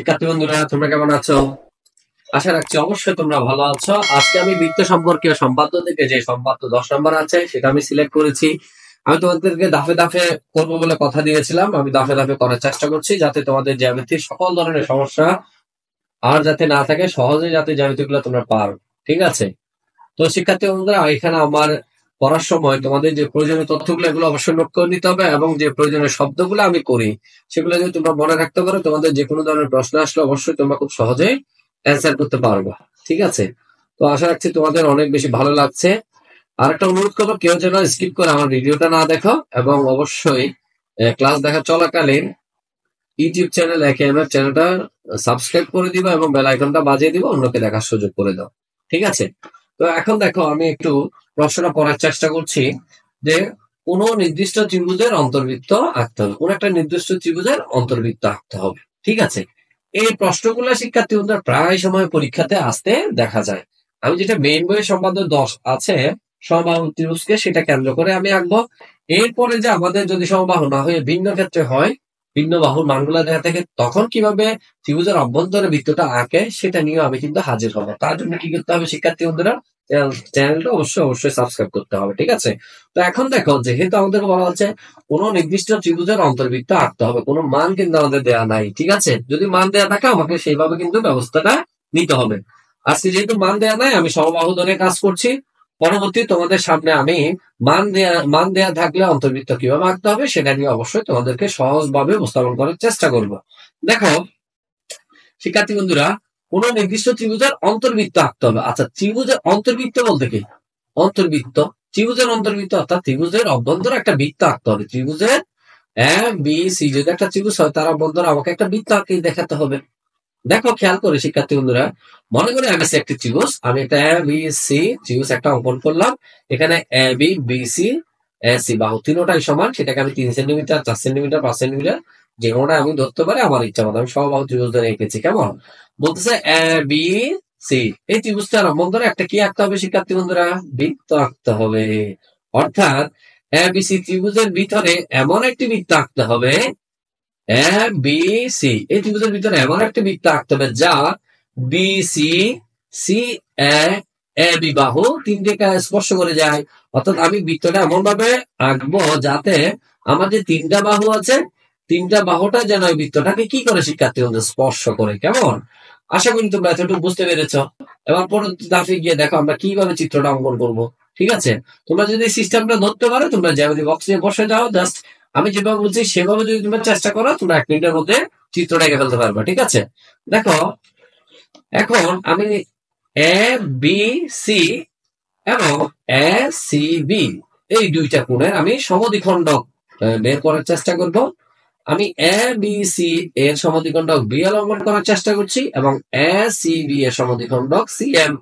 শিক্ষার্থী বন্ধুরা, তোমরা কেমন আছো? আশা রাখছি অবশ্যই তোমরা ভালো আছো। আজকে আমি বৃত্ত সম্পর্কীয় সম্পাদ্য থেকে যে সম্পাদ্য 10 নম্বর আছে সেটা আমি সিলেক্ট করেছি। আমি তোমাদেরকে ধাপে ধাপে করবো বলে কথা দিয়েছিলাম। আমি ধাপে ধাপে করার চেষ্টা করছি যাতে তোমাদের জ্যামিতির সকল ধরনের সমস্যা আর যাতে না থাকে, সহজে যাতে জ্যামিতি গুলো তোমরা পারো। ঠিক আছে? তো শিক্ষার্থী বন্ধুরা, এখানে আমার পড়ার সময় তোমাদের যে প্রয়োজনীয় তথ্যগুলো এগুলো অবশ্যই নোট করে নিতে হবে, এবং যে প্রয়োজনীয় শব্দগুলো আমি করি সেগুলো যদি তোমরা মনে রাখতে পারো, তোমাদের যে কোনো ধরনের প্রশ্ন আসলে অবশ্যই তোমরা খুব সহজেই অ্যান্সার করতে পারবে। ঠিক আছে? তো আশা রাখছি তোমাদের অনেক বেশি ভালো লাগছে। আর একটা অনুরোধ করবো, কেউ যেন স্কিপ করে আমার ভিডিওটা না দেখো, এবং অবশ্যই ক্লাস দেখা চলাকালীন ইউটিউব চ্যানেল একেএমএফ চ্যানেলটা সাবস্ক্রাইব করে দিবা এবং বেল আইকনটা বাজিয়ে দিবা, অন্যকে দেখার সুযোগ করে দাও। ঠিক আছে? তো এখন দেখো, আমি একটু প্রশ্নটা পড়ার চেষ্টা করছি যে কোন নির্দিষ্ট ত্রিভুজের অন্তর্বৃত্ত আঁকতে হবে, কোন একটা নির্দিষ্ট ত্রিভুজের অন্তর্বৃত্ত আঁকতে হবে। ঠিক আছে? এই প্রশ্নগুলো শিক্ষার্থী বন্ধুরা প্রায় সময় পরীক্ষাতে আসতে দেখা যায়। আমি যেটা মেইন বইয়ের সম্পাদ্য 10 আছে সমবাহু ত্রিভুজকে, সেটা কেন্দ্র করে আমি আঁকবো। এরপরে যে আমাদের যদি সমবাহু না হয়ে ভিন্ন ক্ষেত্রে হয়, ভিন্ন বাহুর মানগুলো দেখা থাকে, তখন কিভাবে ত্রিভুজের অভ্যন্তরে বৃত্তটা আঁকে সেটা নিয়ে আমি কিন্তু হাজির হবো। তার জন্য কি করতে হবে শিক্ষার্থী বন্ধুরা? চ্যানেলটা অবশ্যই সাবস্ক্রাইব করতে হবে। ঠিক আছে? তো এখন দেখো, যেহেতু আমাদের বলা হচ্ছে কোন নির্দিষ্ট ত্রিভুজের অন্তর্বৃত্ত আঁকতে হবে, কোনো মান কিন্তু আমাদের দেওয়া নাই। ঠিক আছে? যদি মান দেওয়া থাকে আমাকে সেইভাবে কিন্তু ব্যবস্থাটা নিতে হবে। আজকে যেহেতু মান দেওয়া নাই, আমি সমবাহু ধরে কাজ করছি। পরবর্তী তোমাদের সামনে আমি মান দেয়া থাকলে অন্তর্বৃত্ত কিভাবে আঁকতে হবে সেটা নিয়ে অবশ্যই তোমাদেরকে সহজভাবে উপস্থাপন করার চেষ্টা করব। দেখো শিক্ষার্থী বন্ধুরা, কোন নির্দিষ্ট ত্রিভুজের অন্তর্বৃত্ত আঁকতে হবে। আচ্ছা, ত্রিভুজের অন্তর্বৃত্ত বলতে কি? অন্তর্বৃত্ত, ত্রিভুজের অন্তর্বৃত্ত অর্থাৎ ত্রিভুজের অভ্যন্তরে একটা বৃত্ত আঁকতে হবে। ত্রিভুজের এ বি সি যদি একটা ত্রিভুজ হয়, তার অভ্যন্তরে আমাকে একটা বৃত্ত আঁকে দেখাতে হবে। দেখো খেয়াল করে শিক্ষার্থী বন্ধুরা, মনে করে আমি একটি ত্রিভুজ, আমি একটা এ বি সি ত্রিভুজ একটা অঙ্কন করলাম। এখানে A B B C A C বাহু তিনটাই সমান, সেটাকে আমি 3 সেন্টিমিটার 4 সেন্টিমিটার 5 সেন্টিমিটার যে কোনোটা আমি ধরতে পারি আমার ইচ্ছা মতো। আমি সমবাহু ত্রিভুজ ধরে এঁকেছি। কেমন? বলতেছে এ বি সি, এই ত্রিভুজটার অভ্যন্তরে একটা কি আঁকতে হবে শিক্ষার্থী বন্ধুরা? বৃত্ত আঁকতে হবে। অর্থাৎ এ বি সি ত্রিভুজের ভিতরে এমন একটি বৃত্ত আঁকতে হবে, এ বি সি এই ত্রিভুজের ভিতরে এমন একটা বৃত্ত আঁকতে হবে যা B C C A A B বাহু তিনটে স্পর্শ করে যায়। অর্থাৎ আমি বৃত্তটা এমন ভাবে আঁকবো যাতে আমার যে তিনটা বাহু আছে, তিনটা বাহুটা যেন ওই বৃত্তটাকে কি করে শিক্ষার্থী বন্ধু স্পর্শ করে। কেমন? আশা করি তোমরা এতটুকু বুঝতে পেরেছো। এবার পরবর্তী ধাপে গিয়ে দেখো আমরা কিভাবে চিত্রটা অঙ্কন করব। ঠিক আছে? তোমরা যদি সিস্টেমটা ধরতে পারো, তোমরা জ্যামিতি বক্সে বসে যাও, জাস্ট আমি যেভাবে বলছি সেভাবে যদি তোমরা চেষ্টা করো, তোমরা 1 মিনিটের মধ্যে চিত্রটা এঁকে ফেলতে পারবে। ঠিক আছে? দেখো এখন আমি এ বি সি এবং এ সি বি এই দুইটা কোণের আমি সমদ্বিখণ্ডক বের করার চেষ্টা করব। আমি এ বি সি এর সমদ্বিখণ্ডক বিএল অঙ্কন করার চেষ্টা করছি, এবং এ সি বি এর সমদ্বিখণ্ডক সি এম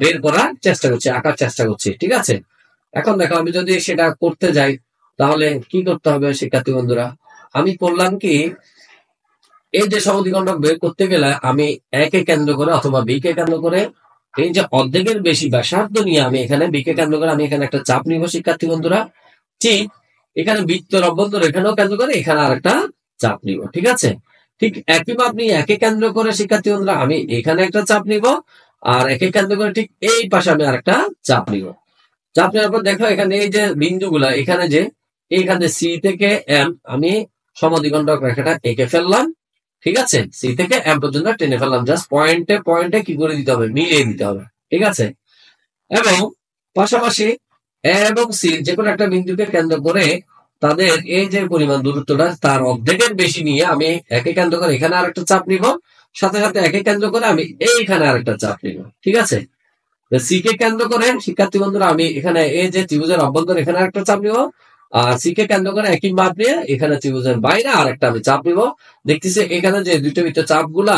বের করার চেষ্টা করছি, আঁকার চেষ্টা করছি। ঠিক আছে? এখন দেখো, আমি যদি সেটা করতে যাই তাহলে কি করতে হবে শিক্ষার্থী বন্ধুরা? আমি করলাম কি, এই যে সমদ্বিখণ্ডক বের করতে গেলে আমি এ কে কেন্দ্র করে অথবা বি কে কেন্দ্র করে, এই যে অর্ধেকের বেশি ব্যাসার্ধ নিয়ে আমি এখানে বি কে কেন্দ্র করে আমি এখানে একটা চাপ নিব শিক্ষার্থী বন্ধুরা। ঠিক এখানে বৃত্তের অভ্যন্তরে এখানেও কেন্দ্র করে এখানে আরেকটা চাপ নিব। ঠিক আছে? ঠিক একই ভাবে আপনি একে কেন্দ্র করে শিক্ষার্থী বন্ধুরা আমি এখানে একটা চাপ নিব, আর একে কেন্দ্র করে ঠিক এই পাশে আমি আরেকটা চাপ নিব। চাপ নেওয়ার পর দেখো এখানে এই যে বিন্দুগুলা, এখানে যে এইখানে সি থেকে এম আমি সমদ্বিখণ্ডক রেখাটা এঁকে ফেললাম। ঠিক আছে? সি থেকে এম পর্যন্ত টেনে ফেললাম, জাস্ট পয়েন্টে পয়েন্টে কি করে দিতে হবে? মিলিয়ে দিতে হবে। ঠিক আছে? এবং পাশাপাশি এ এবং সি যে কোনো একটা বিন্দুকে কেন্দ্র করে তাদের এই যে পরিমাণ দূরত্বটা তার অর্ধেকের বেশি নিয়ে আমি একে কেন্দ্র করে এখানে আরেকটা চাপ নিব, সাথে সাথে একে কেন্দ্র করে আমি এইখানে আরেকটা চাপ নিব। ঠিক আছে? সি কে কেন্দ্র করে শিক্ষার্থী বন্ধুরা আমি এখানে এই যে ত্রিভুজের অভ্যন্তরে এখানে একটা চাপ নিব, আর সি কে কেন্দ্র করে একই মাপ নিয়ে এখানে ত্রিভুজের বাইরে আরেকটা আমি চাপ নিব। দেখতেছি এখানে যে দুইটা ভিতর চাপ গুলা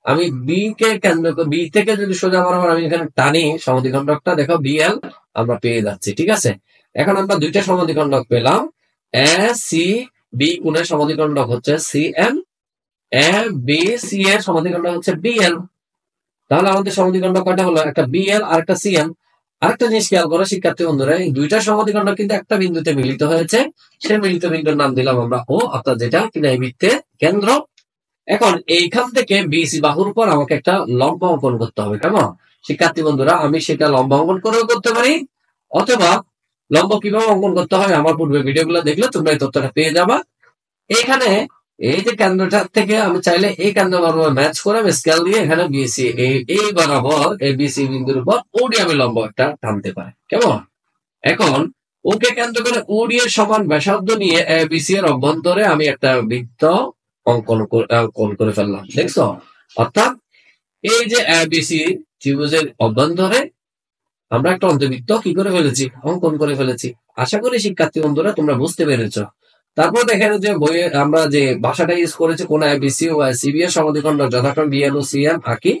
আমি বি কে কেন্দ্র করে, বি থেকে যদি সোজা বরাবর আমি এখানে টানি সমদ্বিখণ্ডকটা, দেখো বিএল আমরা পেয়ে যাচ্ছি। ঠিক আছে? এখন আমরা দুইটা সমদ্বিখণ্ডক পেলাম। এ সি বি কোণের সমদ্বিখণ্ডক হচ্ছে C M, A B C এর সমদ্বিখণ্ডক হচ্ছে বিএল। তাহলে আমাদের সমদ্বিখণ্ডক কয়টা হলো? একটা বিএল আর একটা সিএম। আরেকটা জিনিস খেয়াল করো শিক্ষার্থী বন্ধুরা, এই দুইটা সমদ্বিখণ্ডক কিন্তু একটা বিন্দুতে মিলিত হয়েছে। সেই মিলিত বিন্দুর নাম দিলাম আমরা ও, অর্থাৎ যেটা কিনা এই বৃত্তের কেন্দ্র। এখন এইখান থেকে বিসি বাহুর উপর আমাকে একটা লম্ব অঙ্কন করতে হবে, কেমন শিক্ষার্থী বন্ধুরা? আমি সেটা লম্ব অঙ্কন করেও করতে পারি, অথবা লম্ব কিভাবে অঙ্কন করতে হয় আমার পূর্বে ভিডিওগুলো দেখলে তোমরা এই তথ্যটা পেয়ে যাবা। এখানে এই যে কেন্দ্রটা থেকে আমি চাইলে এই কেন্দ্র বরাবর ম্যাচ করে আমি স্কেল দিয়ে এখানে বিসি এই বরাবর এই বিসি বিন্দুর উপর ওডি আমি লম্ব একটা টানতে পারি, কেমন? এখন ওকে কেন্দ্র করে ওডি এর সমান ব্যাসার্ধ নিয়ে বিসি এর অভ্যন্তরে আমি একটা বৃত্ত অঙ্কন করে ফেললাম, দেখছো? অর্থাৎ এই যে বিসি ত্রিভুজের অভ্যন্তরে আমরা একটা অন্তর্বৃত্ত কি করে ফেলেছি, অঙ্কন করে ফেলেছি। আশা করি শিক্ষার্থী বন্ধুরা তোমরা বুঝতে পেরেছো। তারপর দেখেন যে বইয়ে আমরা যে ভাষাটা ইউজ করেছি, কোন বিসি ও সিবি এর সমদ্বিখণ্ড যথাক্রমে বিএন ও সিএম আঁকি।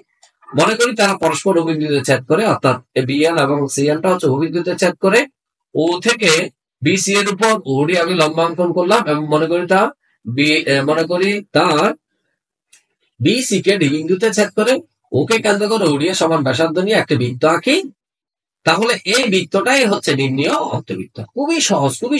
মনে করি তারা পরস্পর অভিবিন্দুতে ছেদ করে, অর্থাৎ বিএন এবং সিএনটা হচ্ছে অভিবিন্দুতে ছেদ করে। ও থেকে বিসি এর উপর ওডি আমি লম্বাঙ্কন করলাম এবং মনে করি তার বিসি কে ডি বিন্দুতে ছেদ করে ওকে কেন্দ্র করে ওডি এর সমান ব্যাসার্ধ নিয়ে একটা বৃত্ত আঁকি। তাহলে এই বৃত্তটাই হচ্ছে নির্ণীয় অন্তর্বৃত্ত। খুবই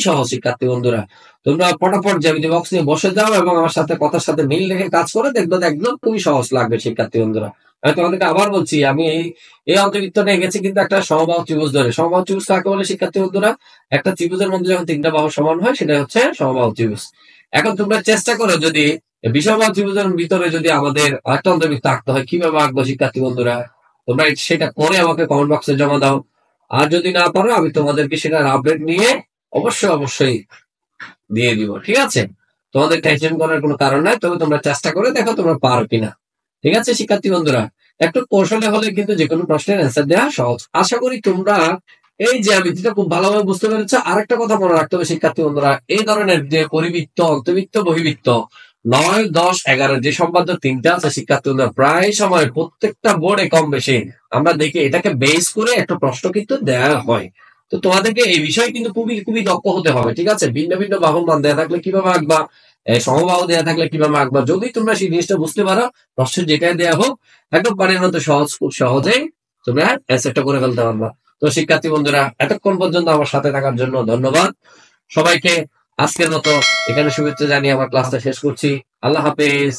সহজ শিক্ষার্থী বন্ধুরা। তোমরা ফটাফট জ্যামিতি বক্স নিয়ে বসে যাও এবং আমার সাথে কথার সাথে মিল রেখে কাজ করে দেখবে, একদম খুবই সহজ লাগবে শিক্ষার্থী বন্ধুরা। আমি তোমাদেরকে আবার বলছি, আমি এই অন্তর্বৃত্তটা এঁকেছি কিন্তু একটা সমবাহু ত্রিভুজ ধরে। সমবাহু ত্রিভুজ কাকে বলে শিক্ষার্থী বন্ধুরা? একটা ত্রিভুজের মধ্যে যখন তিনটা বাহু সমান হয় সেটা হচ্ছে সমবাহু ত্রিভুজ। এখন তোমরা চেষ্টা করো যদি বিষমবাহু ত্রিভুজের ভিতরে যদি আমাদের একটা অন্তর্বৃত্ত আঁকতে হয়, কিভাবে আঁকবো শিক্ষার্থী বন্ধুরা? তোমরা সেটা করে আমাকে কমেন্ট বক্সে জমা দাও। আর যদি না পারো আমি তোমাদেরকে সেটার আপডেট নিয়ে অবশ্যই দিয়ে দিব, ঠিক আছে? তোমাদের টেনশন করার কোনো কারণ নাই, তবে তোমরা চেষ্টা করে দেখো তোমরা পারো কিনা, ঠিক আছে শিক্ষার্থী বন্ধুরা? একটু কৌশলে হলে কিন্তু যে কোনো প্রশ্নের অ্যান্সার দেওয়া সহজ। আশা করি তোমরা এই জ্যামিতিটা খুব ভালোভাবে বুঝতে পেরেছ। আরেকটা কথা মনে রাখতে হবে শিক্ষার্থী বন্ধুরা, এই ধরনের যে পরিবৃত্ত, অন্তর্বৃত্ত, বহিবৃত্ত 9, 10, 11 যে সম্পাদ্য তিনটা আছে শিক্ষার্থী বন্ধুরা, প্রায় সময় প্রত্যেকটা বোর্ডে কম বেশি আমরা দেখি এটাকে বেস করে একটা প্রশ্ন কিন্তু দেওয়া হয়। তো তোমাদেরকে এই বিষয়ে কিন্তু খুবই দক্ষ হতে হবে, ঠিক আছে? ভিন্ন ভিন্ন বাহুর মান দেওয়া থাকলে কিভাবে আঁকবা, সমবাহু দেওয়া থাকলে কিভাবে আঁকবা, যদি তোমরা সেই জিনিসটা বুঝতে পারো, প্রশ্ন যেটাই দেওয়া হোক একদম পানির মতো সহজ, খুব সহজেই তোমরা অ্যান্সারটা করে ফেলতে পারবা। তো শিক্ষার্থী বন্ধুরা এতক্ষণ পর্যন্ত আমার সাথে থাকার জন্য ধন্যবাদ সবাইকে। আজকের মতো এখানে শুভেচ্ছা জানিয়ে আমার ক্লাসটা শেষ করছি। আল্লাহ হাফেজ।